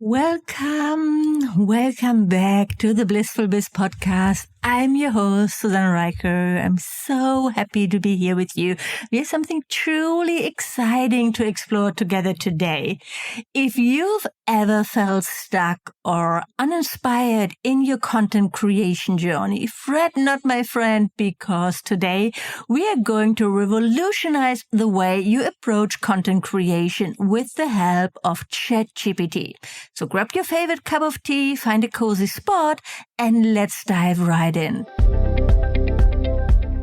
Welcome back to the Blissful Biz podcast. I'm your host, Susanne Reicher. I'm so happy to be here with you. We have something truly exciting to explore together today. If you've ever felt stuck or uninspired in your content creation journey, fret not, my friend, because today we are going to revolutionize the way you approach content creation with the help of ChatGPT. So grab your favorite cup of tea, find a cozy spot, and let's dive right in.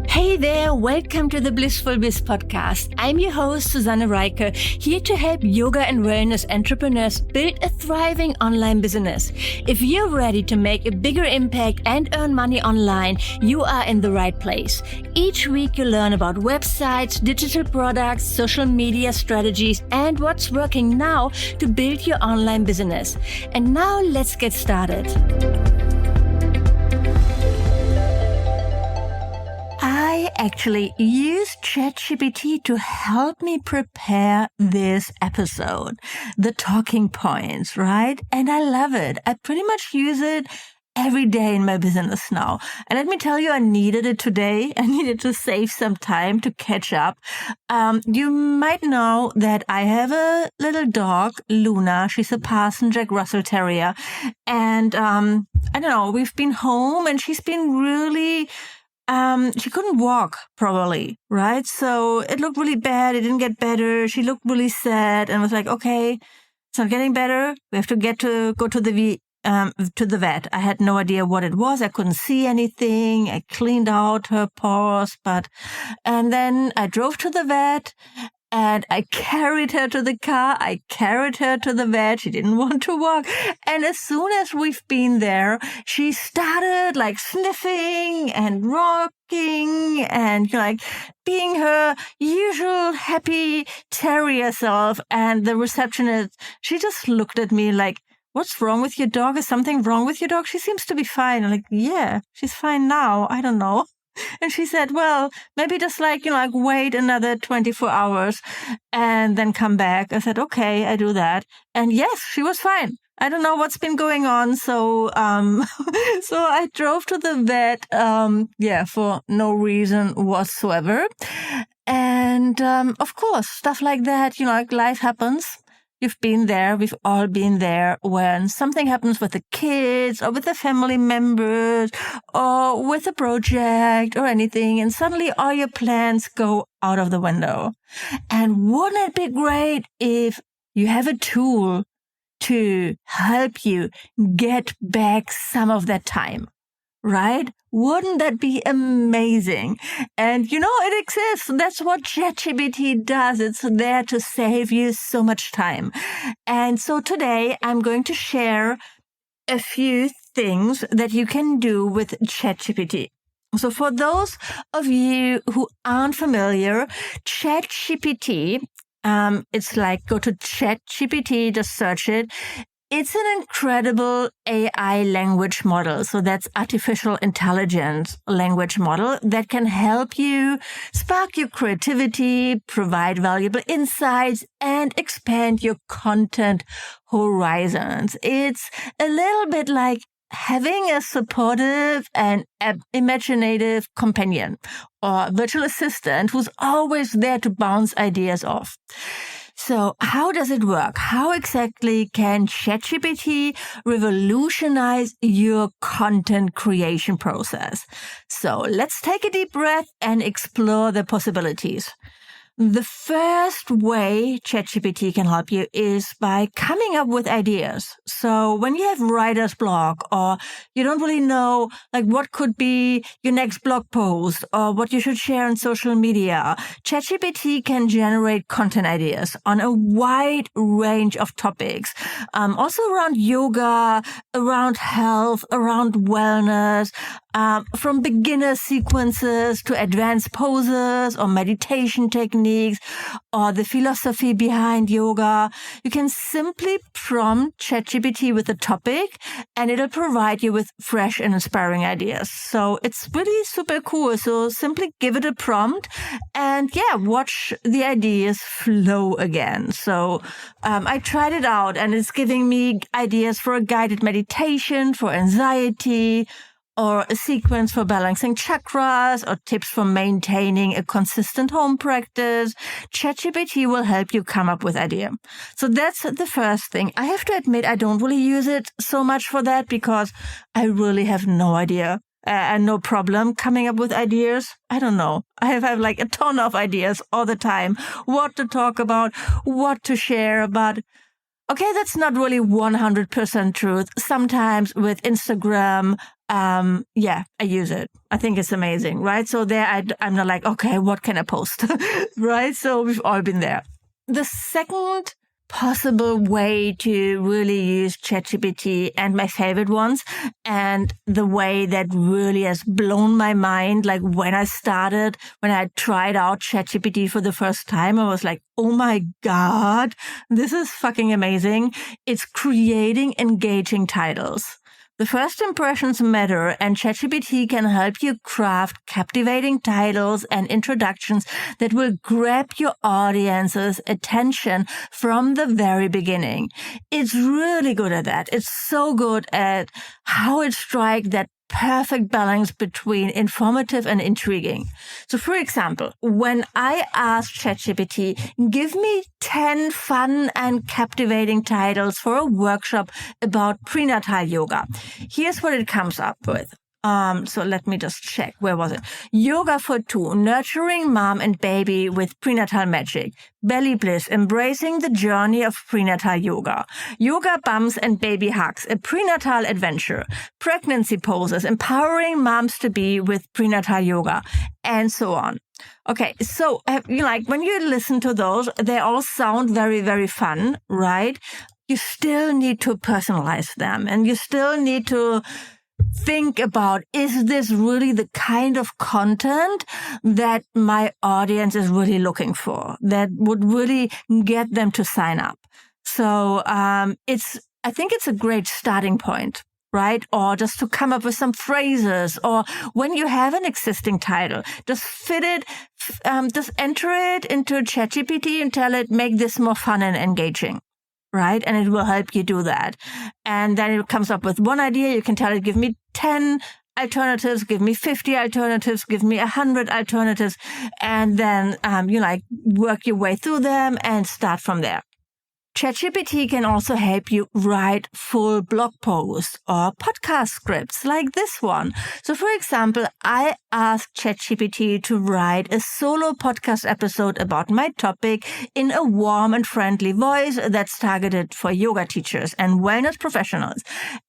Hey there, welcome to the Blissful Biz podcast. I'm your host, Susanne Reicher, here to help yoga and wellness entrepreneurs build a thriving online business. If you're ready to make a bigger impact and earn money online, you are in the right place. Each week you learn about websites, digital products, social media strategies, and what's working now to build your online business. And now let's get started. I actually used ChatGPT to help me prepare this episode, the talking points, right? And I love it. I pretty much use it every day in my business now. And let me tell you, I needed it today. I needed to save some time to catch up. You might know that I have a little dog, Luna. She's a Parson Jack Russell Terrier. And I don't know, we've been home and she's been really... she couldn't walk properly, right? So it looked really bad. It didn't get better. She looked really sad and was like, okay, it's not getting better. We have to go to the vet. I had no idea what it was. I couldn't see anything. I cleaned out her paws, and then I drove to the vet. And I carried her to the car. I carried her to the vet. She didn't want to walk. And as soon as we've been there, she started like sniffing and rocking and like being her usual happy terrier self. And the receptionist, she just looked at me like, what's wrong with your dog? Is something wrong with your dog? She seems to be fine. I'm like, yeah, she's fine now. I don't know. And she said, well, maybe just wait another 24 hours and then come back. I said, okay, I do that. And yes, she was fine. I don't know what's been going on. So, so I drove to the vet, for no reason whatsoever. And, of course, stuff like that, life happens. You've been there. We've all been there when something happens with the kids or with the family members or with a project or anything. And suddenly all your plans go out of the window. And wouldn't it be great if you have a tool to help you get back some of that time? Right? Wouldn't that be amazing? And it exists. That's what ChatGPT does. It's there to save you so much time. And so today I'm going to share a few things that you can do with ChatGPT. So for those of you who aren't familiar, ChatGPT, it's like go to ChatGPT, just search it. It's an incredible AI language model. So that's artificial intelligence language model that can help you spark your creativity, provide valuable insights, and expand your content horizons. It's a little bit like having a supportive and imaginative companion or virtual assistant who's always there to bounce ideas off. So how does it work? How exactly can ChatGPT revolutionize your content creation process? So let's take a deep breath and explore the possibilities. The first way ChatGPT can help you is by coming up with ideas. So when you have writer's block or you don't really know what could be your next blog post or what you should share on social media, ChatGPT can generate content ideas on a wide range of topics. Also around yoga, around health, around wellness, from beginner sequences to advanced poses or meditation techniques or the philosophy behind yoga. You can simply prompt ChatGPT with a topic and it'll provide you with fresh and inspiring ideas. So it's really super cool. So simply give it a prompt and watch the ideas flow again. So I tried it out and it's giving me ideas for a guided meditation for anxiety, or a sequence for balancing chakras, or tips for maintaining a consistent home practice. ChatGPT will help you come up with ideas. So that's the first thing. I have to admit, I don't really use it so much for that because I really have no idea and no problem coming up with ideas. I don't know. I have like a ton of ideas all the time. What to talk about, what to share about. Okay, that's not really 100% truth. Sometimes with Instagram, I use it. I think it's amazing, right? So there, I'm not like, okay, what can I post, right? So we've all been there. The second possible way to really use ChatGPT, and my favorite ones, and the way that really has blown my mind, like when I tried out ChatGPT for the first time, I was like, oh my God, this is fucking amazing. It's creating engaging titles. The first impressions matter, and ChatGPT can help you craft captivating titles and introductions that will grab your audience's attention from the very beginning. It's really good at that. It's so good at how it strikes that perfect balance between informative and intriguing. So for example, when I asked ChatGPT, give me 10 fun and captivating titles for a workshop about prenatal yoga, here's what it comes up with. So let me just check. Where was it? Yoga for Two, Nurturing Mom and Baby with Prenatal Magic. Belly Bliss, Embracing the Journey of Prenatal Yoga. Yoga Bumps and Baby Hugs, a Prenatal Adventure. Pregnancy Poses, Empowering Moms to Be with Prenatal Yoga, and so on. Okay, so when you listen to those, they all sound very, very fun, right? You still need to personalize them, and you still need to think about, is this really the kind of content that my audience is really looking for, that would really get them to sign up? So I think it's a great starting point, right? Or just to come up with some phrases, or when you have an existing title, just just enter it into ChatGPT and tell it, make this more fun and engaging. Right? And it will help you do that. And then it comes up with one idea. You can tell it, give me 10 alternatives, give me 50 alternatives, give me 100 alternatives. And then, work your way through them and start from there. ChatGPT can also help you write full blog posts or podcast scripts like this one. So for example, I asked ChatGPT to write a solo podcast episode about my topic in a warm and friendly voice that's targeted for yoga teachers and wellness professionals.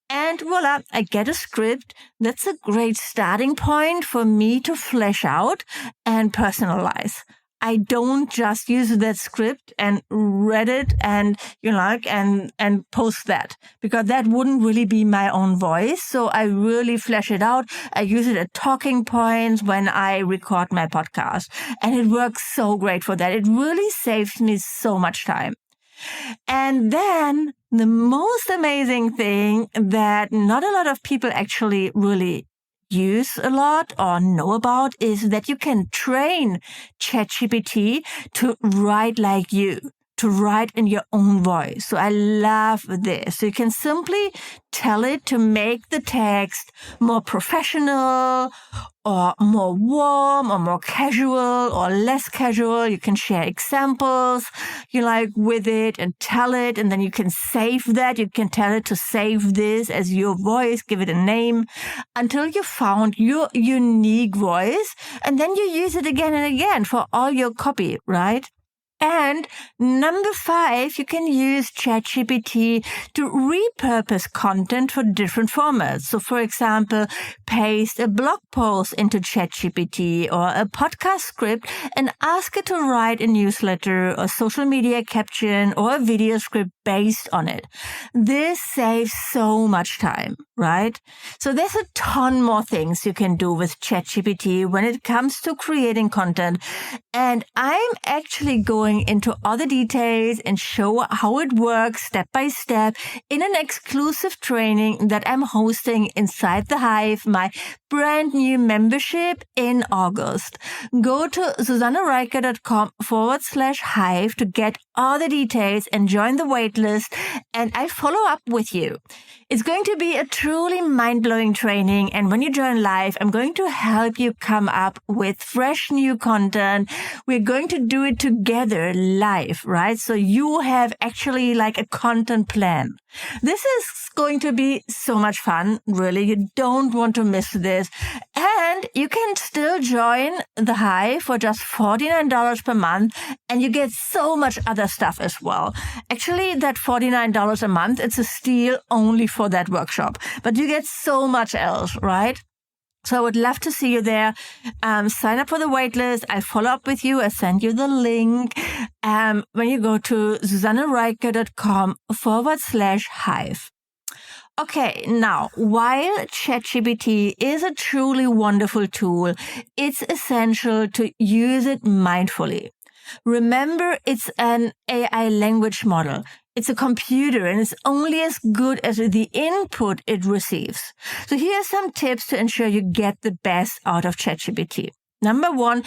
And voila, I get a script. That's a great starting point for me to flesh out and personalize. I don't just use that script and read it and post that, because that wouldn't really be my own voice. So I really flesh it out. I use it at talking points when I record my podcast, and it works so great for that. It really saves me so much time. And then the most amazing thing that not a lot of people actually really use a lot or know about is that you can train ChatGPT to write like you, to write in your own voice. So I love this. So you can simply tell it to make the text more professional or more warm or more casual or less casual. You can share examples with it and tell it, and then you can save that. You can tell it to save this as your voice, give it a name until you found your unique voice, and then you use it again and again for all your copy, right? And number 5, you can use ChatGPT to repurpose content for different formats. So for example, paste a blog post into ChatGPT or a podcast script and ask it to write a newsletter or social media caption or a video script based on it. This saves so much time, right? So there's a ton more things you can do with ChatGPT when it comes to creating content. And I'm actually going into all the details and show how it works step by step in an exclusive training that I'm hosting inside the Hive, my brand new membership in August. Go to susannereiker.com/hive to get all the details and join the waitlist, and I follow up with you. It's going to be a truly mind-blowing training, and when you join live, I'm going to help you come up with fresh new content. We're going to do it together live, right? So you have actually like a content plan. This is going to be so much fun, really. You don't want to miss this. And you can still join the Hive for just $49 per month, and you get so much other stuff as well. Actually, that $49 a month, it's a steal only for that workshop, but you get so much else, right? So I would love to see you there. Sign up for the waitlist. I'll follow up with you. I'll send you the link when you go to susannereiker.com/hive. Okay, now, while ChatGPT is a truly wonderful tool, it's essential to use it mindfully. Remember, it's an AI language model. It's a computer, and it's only as good as the input it receives. So here are some tips to ensure you get the best out of ChatGPT. Number 1,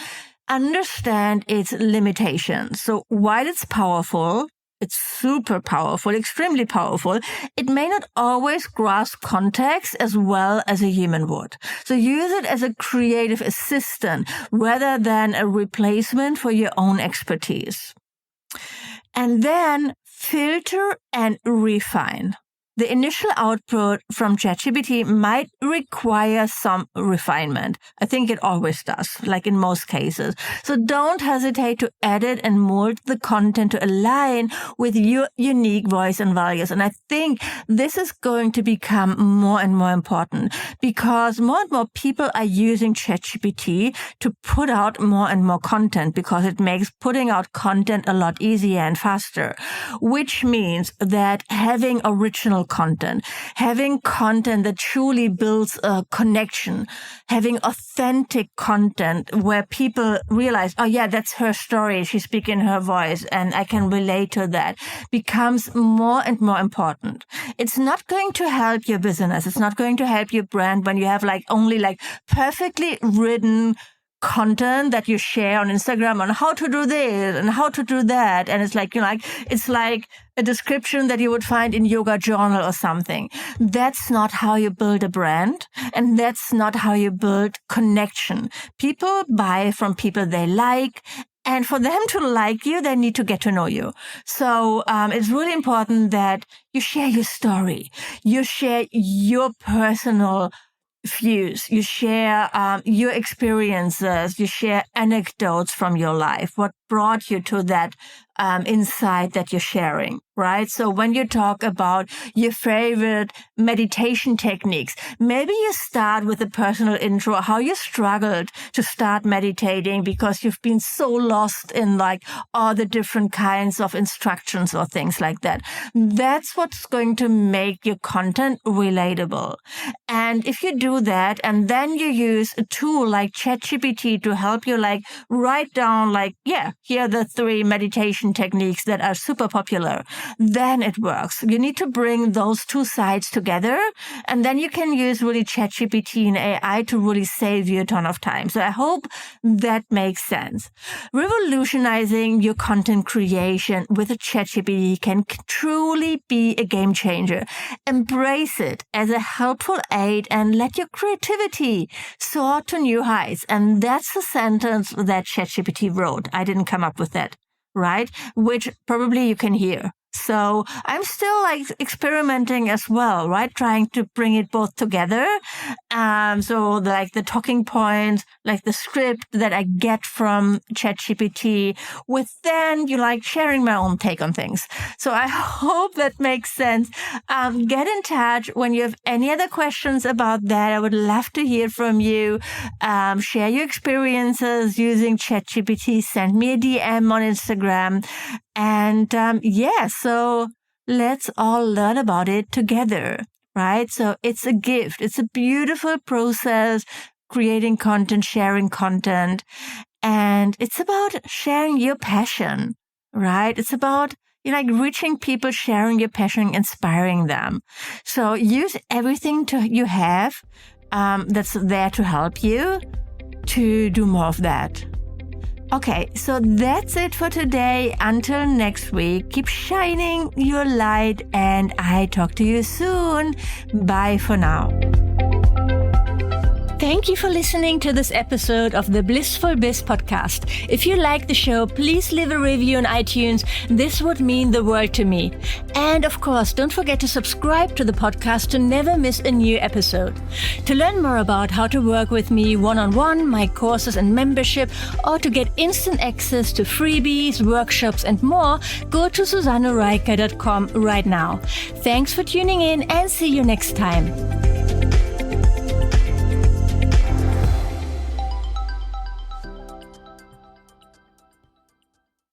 understand its limitations. So while it's powerful, it's super powerful, extremely powerful, it may not always grasp context as well as a human would. So use it as a creative assistant rather than a replacement for your own expertise. And then filter and refine. The initial output from ChatGPT might require some refinement. I think it always does, like in most cases. So don't hesitate to edit and mold the content to align with your unique voice and values. And I think this is going to become more and more important because more and more people are using ChatGPT to put out more and more content because it makes putting out content a lot easier and faster, which means that having original content, having content that truly builds a connection, having authentic content where people realize, oh yeah, that's her story. She's speaking her voice and I can relate to that, becomes more and more important. It's not going to help your business. It's not going to help your brand when you have only perfectly written content that you share on Instagram on how to do this and how to do that. And it's it's like a description that you would find in Yoga Journal or something. That's not how you build a brand. And that's not how you build connection. People buy from people they like. And for them to like you, they need to get to know you. So it's really important that you share your story. You share your personal views, you share your experiences, you share anecdotes from your life, what brought you to that insight that you're sharing, right? So when you talk about your favorite meditation techniques, maybe you start with a personal intro, how you struggled to start meditating because you've been so lost in all the different kinds of instructions or things like that. That's what's going to make your content relatable. And if you do that, and then you use a tool like ChatGPT to help you write down here are the 3 meditation techniques that are super popular, then it works. You need to bring those 2 sides together, and then you can use really ChatGPT and AI to really save you a ton of time. So I hope that makes sense. Revolutionizing your content creation with a ChatGPT can truly be a game changer. Embrace it as a helpful aid and let your creativity soar to new heights. And that's the sentence that ChatGPT wrote. I didn't come up with that, right? Which probably you can hear. So I'm still experimenting as well, right? Trying to bring it both together. So the talking points, like the script that I get from ChatGPT with then sharing my own take on things. So I hope that makes sense. Get in touch when you have any other questions about that. I would love to hear from you. Share your experiences using ChatGPT. Send me a DM on Instagram. And so let's all learn about it together, right? So it's a gift. It's a beautiful process, creating content, sharing content. And it's about sharing your passion, right? It's about reaching people, sharing your passion, inspiring them. So use everything you have that's there to help you to do more of that. Okay, so that's it for today. Until next week, keep shining your light, and I talk to you soon. Bye for now. Thank you for listening to this episode of the Blissful Biz podcast. If you like the show, please leave a review on iTunes. This would mean the world to me. And of course, don't forget to subscribe to the podcast to never miss a new episode. To learn more about how to work with me one-on-one, my courses and membership, or to get instant access to freebies, workshops, and more, go to susannereiker.com right now. Thanks for tuning in and see you next time.